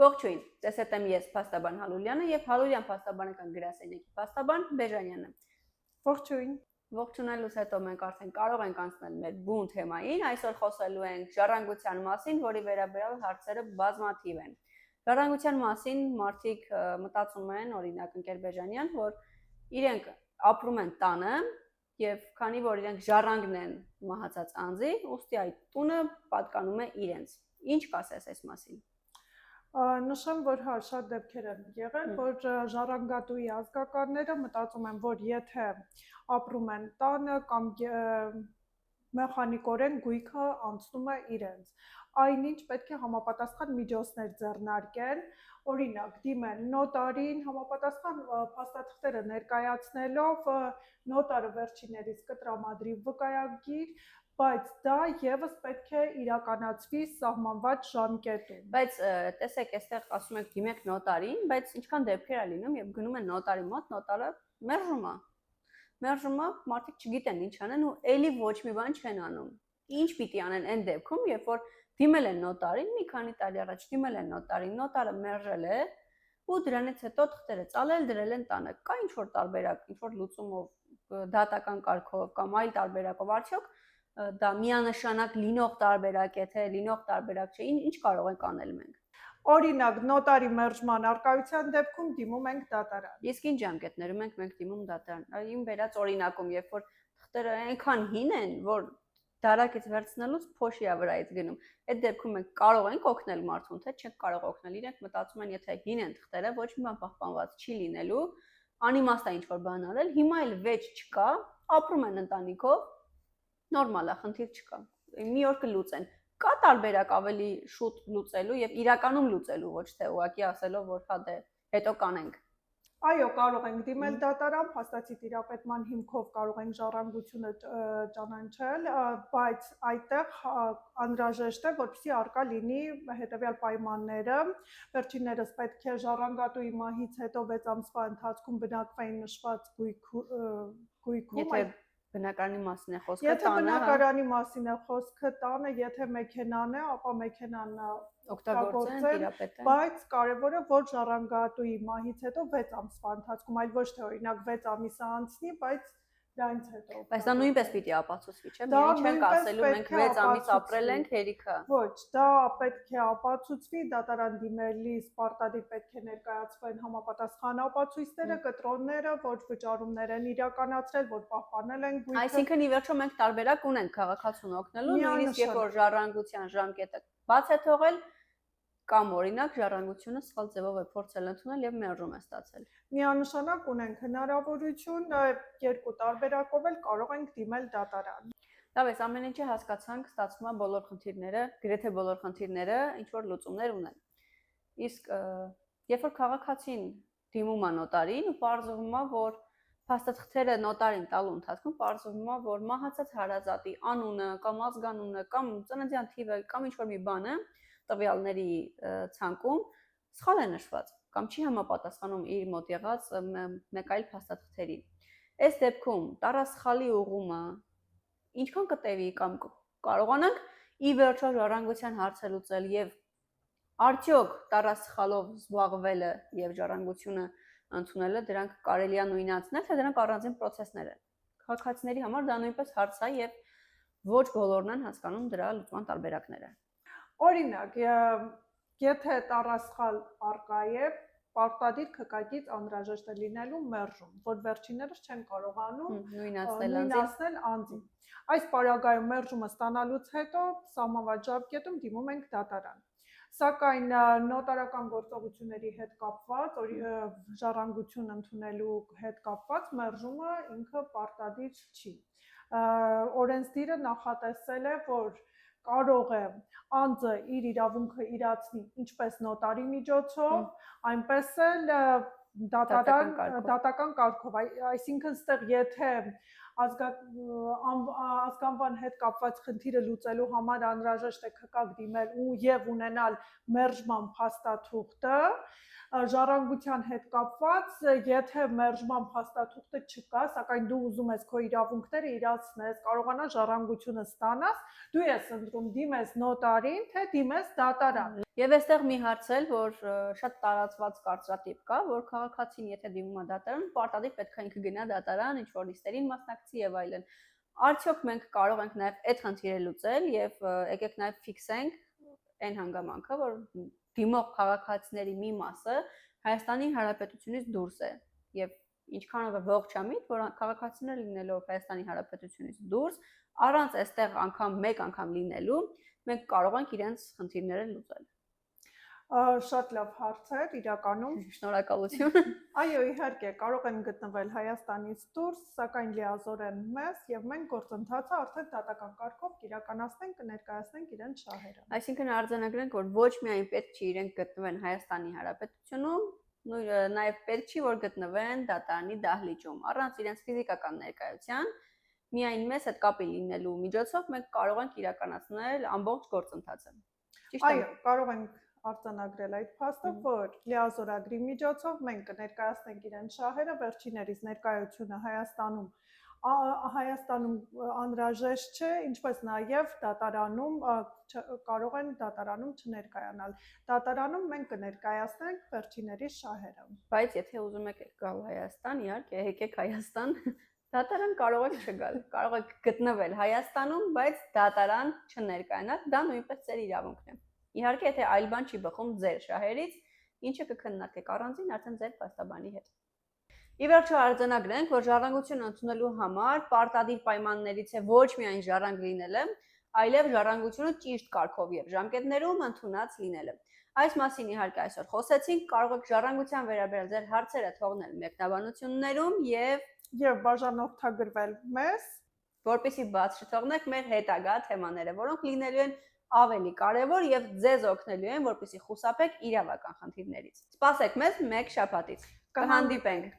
Ողջույն, ձեզ հետ եմ ես Փաստաբան Հալուլյանը եւ Հալուլյան Փաստաբանական գրասենյակի Փաստաբան Բեժանյանը։ Ողջույն։ Ողջունելուց հետո մենք արդեն կարող ենք անցնել մեր բուն թեմային։ Այսօր խոսելու ենք ժառանգության մասին, որի վերաբերյալ հարցերը բազմաթիվ են։ Ժառանգության մասին մարդիկ մտածում են, օրինակ ընկեր Բեժանյան, որ իրենք ապրում են տանը եւ քանի որ իրենք ժառանգն են մահացած անձի, ուստի այդ տունը պատկանում է իրենց։ Ինչ կասես այս մասին։ Նշեմ, որ շատ դեպքեր են եղել, որ ժառանգատուի ազգականները մտածում են, որ եթե ապրում են տանը կամ մեխանիկորեն գույքը անցնում է իրենց, այնինչ պետք է համապատասխան միջոցներ ձեռնարկեն, օրինակ դիմեն նոտարին, համապատասխան փաստաթղթերը ներկայացնելով նոտարը վերջիններիս կտրամադրի վկայագիր, բայց դա եւս պետք է իրականացվի սահմանված ժամկետում։ Բայց տեսեք, այստեղ ասում եք դիմեք նոտարին, բայց ինչքան դեպքեր է լինում, եւ գնում են նոտարի մոտ, նոտարը մերժում է։ Մարդիկ չգիտեն ինչ անեն ու էլի ոչ մի բան չեն անում։ Ինչ պիտի անեն այն դեպքում, երբ որ դիմել են նոտարին, մի քանի տարի առաջ դիմել են նոտարին, նոտարը մերժել է ու դրանից հետո թղթերը ծալել դրել են տանը։ Կա ինչ որ տարբերակ, ինչ որ լուծումով, դատական կարգով կամ այլ տարբերակով արդյոք դա միանշանակ լինող տարբերակ է, թե լինող տարբերակ չէ, ինչ կարող ենք անել մենք։ Օրինակ, նոտարի մերժման արկայության դեպքում դիմում ենք դատարան։ Իսկ ինչ ժամկետներում ենք դիմում դատարան։ Իմ վերած օրինակում, երբ որ թղթերը այնքան հին են, որ դարակից վերցնելուց փոշի է վրայից գնում։ Այդ դեպքում մենք կարող ենք օգնել մարդուն, թե չենք կարող օգնել։ Իրենք մտածում են, եթե հին են թղթերը, ոչ մի բան պահպանված չի լինելու, անիմաստ է ինչ որ բան արել, հիմա էլ վեճ չկա, ապրում են ընտանիքով, նորմալ է, խնդիր չկա։ Մի օր կլուծեն։ Կա տարբերակ ավելի շուտ լուծելու եւ իրականում լուծելու, ոչ թե ուղղակի ասելով, որ հա դե հետո կանենք։ Այո, կարող ենք դիմել դատարան, փաստացի տիրապետման հիմքով կարող ենք ժառանգությունը ճանաչել, բայց այդտեղ անհրաժեշտ է, որպեսզի առկա լինի հետևյալ պայմանները։ Վերջիններս պետք է ժառանգատուի մահից հետո 6 ամսվա ընթացքում բնակվային նշված գույքում, Բնակարանի մասին է խոսքը, եթե բնակարանի մասին է խոսքը, տանը, եթե մեքենան է, ապա մեքենան օգտագործեն, տիրապետեն, բայց կարևորը որ ժառանգատուի մահից հետո 6 ամսվա ընթացքում, այլ ոչ թե օրինակ 6 ամիս անցնի, բայց դրանից հետո։ Բայց դա նույնպես պիտի ապացուցվի, չէ՞, մենք չենք ասելու մենք 6 ամիս ապրել ենք, հերիքա։ Ոչ, դա պետք է ապացուցվի, դատարան դիմելիս պարտադիր պետք է ներկայացվեն համապատասխան ապացույցները, կտրոնները, որ վճարումներ են իրականացրել, որ պահպանել են գույքը։ Այսինքն ի վերջո մենք տարբերակ ունենք քաղաքացուն օգնելու, նույնիսկ երբ որ ժառանգության ժամկետը բաց է թողել, կամ օրինակ ժառանգությունը սխալ ձևով է փորձել ընդունել եւ մերժում է ստացել։ Միանշանակ ունենք հնարավորություն, երկու տարբերակով էլ կարող ենք դիմել դատարան։ Լավ, այս ամեն ինչը հասկացանք, ստացվում է բոլոր խնդիրները, գրեթե բոլոր խնդիրները ինչ որ լուծումներ ունեն։ Իսկ երբ որ քաղաքացին դիմում է նոտարին ու պարզվում է, որ փաստաթղթերը նոտարին տալու ընթացքում պարզվում է, որ մահացած հարազատի անունը կամ ազգանունը կամ ծննդյան թիվը կամ ինչ որ մի բանը տվյալների ցանկում սխալ է նշված կամ չի համապատասխանում իր մոտ եղած մեկ այլ փաստաթղթերին։ Այս դեպքում տարասխալի ուղումը ինչքան կտևի կամ կարողանանք ի վերջո ժառանգության հարցը լուծել եւ արդյոք տարասխալով զբաղվելը եւ ժառանգությունը ընդունելը դրանք կարելի է նույնացնել, թե դրանք առանձին process-ներ են։ Քաղաքացիների համար դա նույնպես հարց է եւ ոչ բոլորն են հասկանում դրա լուծման տարբերակները։ Օրինակ, եթե տարասխալ առկա է, պարտադիր քկակից անհրաժեշտ է լինելու մերժում, որ վերջիններս չեն կարողանում նույնացնել անձին։ Այս պարագայում մերժումը ստանալուց հետո սահմանված ժամկետում դիմում ենք դատարան։ Սակայն նոտարական գործողությունների հետ կապված, ժառանգություն ընդունելու հետ կապված մերժումը ինքը պարտադիր չի։ Օրենսդիրը նախատեսել է, որ կարող է անձը իր իրավունքը իրացնի ինչպես նոտարի միջոցով, այնպես էլ դատական կարգով, այսինքն ստեղ եթե ազգանվան հետ կապված խնդիրը լուծելու համար անհրաժեշտ է քկակ դիմել ու եւ ունենալ մերժման փաստաթուղթը, ժառանգության հետ կապված, եթե մերժման փաստաթուղթը չկա, սակայն դու ուզում ես քո իրավունքները իրացնես, կարողանաս ժառանգությունը ստանաս, դու ես ընտրում դիմես նոտարին, թե դիմես դատարան։ Եվ այստեղ մի հարց էլ, որ շատ տարածված կարծրատիպ կա, որ քաղաքացին եթե դիմում է դատարան, պարտադիր պետք է ինքը գնա դատարան, ինչ-որ նիստերին մասնակցի եւ այլն։ Արդյոք մենք կարող ենք նաեւ այդ խնդիրը լուծել եւ եկեք նաեւ ֆիքսենք այն հանգամանքը, որ դիմող քաղաքացիների մի մասը Հայաստանի Հանրապետությունից դուրս է եւ ինչքանով է ողջամիտ, որ քաղաքացիներ լինելով Հայաստանի Հանրապետությունից դուրս, առանց այստեղ անգամ մեկ անգամ լինելու, մենք կարող ենք իրենց խնդիրները լուծել։ Շատ լավ հարց է, իրականում Շնորհակալություն։ Այո, իհարկե, կարող են գտնվել Հայաստանից դուրս, սակայն լիազորեն մեզ եւ մենք գործընթացը արդեն դատական կարգով կիրականացնենք, կներկայացնենք իրենց շահերը։ Այսինքն արձանագրենք, որ ոչ միայն պետք չի իրենք գտնվեն Հայաստանի Հանրապետությունում, նաեւ պետք չի, որ գտնվեն դատարանի դահլիճում, առանց իրենց ֆիզիկական ներկայության, միայն մեզ հետ կապի լինելու միջոցով մենք կարող ենք իրականացնել ամբողջ գործընթացը։ Ճիշտ է։ Այո, կարող ենք արձանագրել այդ փաստը, որ լիազորագրի միջոցով մենք կներկայացնենք իրենց շահերը, վերջիներիս ներկայությունը Հայաստանում անհրաժեշտ չէ, ինչպես նաև դատարանում կարող են դատարանում չներկայանալ։ Դատարանում մենք կներկայացնենք վերջիներիս շահերը։ Բայց եթե ուզում եք գալ Հայաստան, իհարկե եկեք Հայաստան, դատարան կարող եք չգալ, կարող եք գտնվել Հայաստանում, բայց դատարան չներկայանալ, դա նույնպես ձեր իրավունքն է։ Իհարկե, եթե այլ բան չի բխում ձեր շահերից, ինչը կքննարկեք առանձին արդեն ձեր փաստաբանի հետ։ Ի վերջո արձանագրենք, որ ժառանգություն ընդունելու համար պարտադիր պայմաններից է ոչ միայն ժառանգ լինելը, այլև ժառանգությունը ճիշտ կարգով եւ ժամկետներում ընդունած լինելը։ Այս մասին իհարկե այսօր խոսեցինք, կարող եք ժառանգության վերաբերյալ ձեր հարցերը թողնել մեկնաբանություններում եւ բաժանորդագրվել մեզ, որպեսզի բաց չթողնեք մեր հետագա թեմաները, որոնք լինելու են ավելի կարևոր եւ ձեզ օգնելու են, որպեսզի խուսափեք իրավական խնդիրներից։ Սպասեք մեզ մեկ շաբաթից։ Կհանդիպենք։